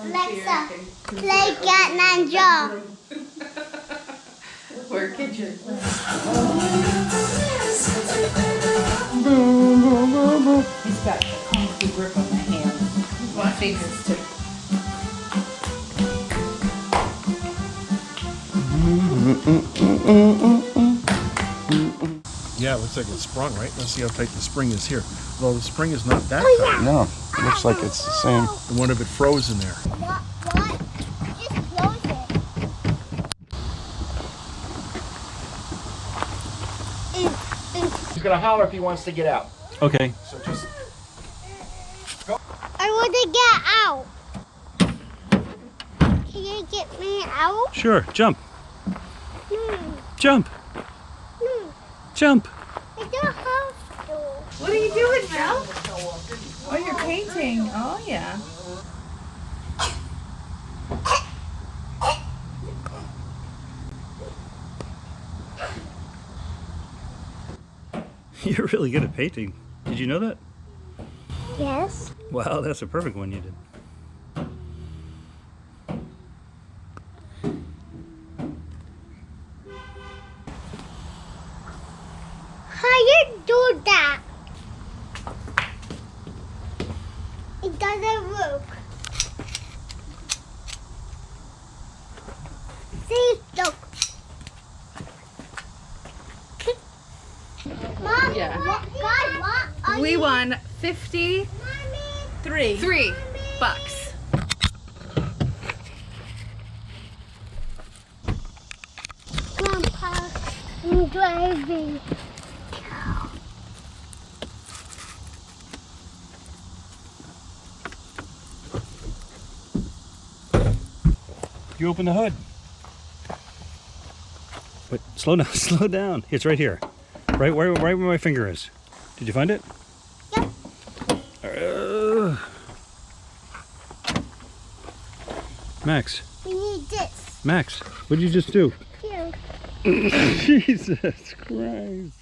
Alexa, play Cat Ninja. Or kitchen. He's got a comfy grip on the hand. My fingers too. Yeah, it looks like it's sprung, right? Let's see how tight the spring is here. Well, the spring is not that tight. No, it looks like it's the same. And what if it froze in there? What? Just close it. He's gonna holler if he wants to get out. Okay. So just I want to get out. Can you get me out? Sure, jump. Jump. Jump. I don't have to. What are you doing, Mel? Oh, you're painting. Oh, yeah. You're really good at painting. Did you know that? Yes. Wow, that's a perfect one you did. How you do that? It doesn't work. See, look. Mom, Yeah. what are We you? won 53 Mommy. bucks. Grandpa, I'm driving. You open the hood. Wait, slow down, slow down. It's right here. Right where my finger is. Did you find it? Yep. Max, We need this. Max, what did you just do? Here. Jesus Christ.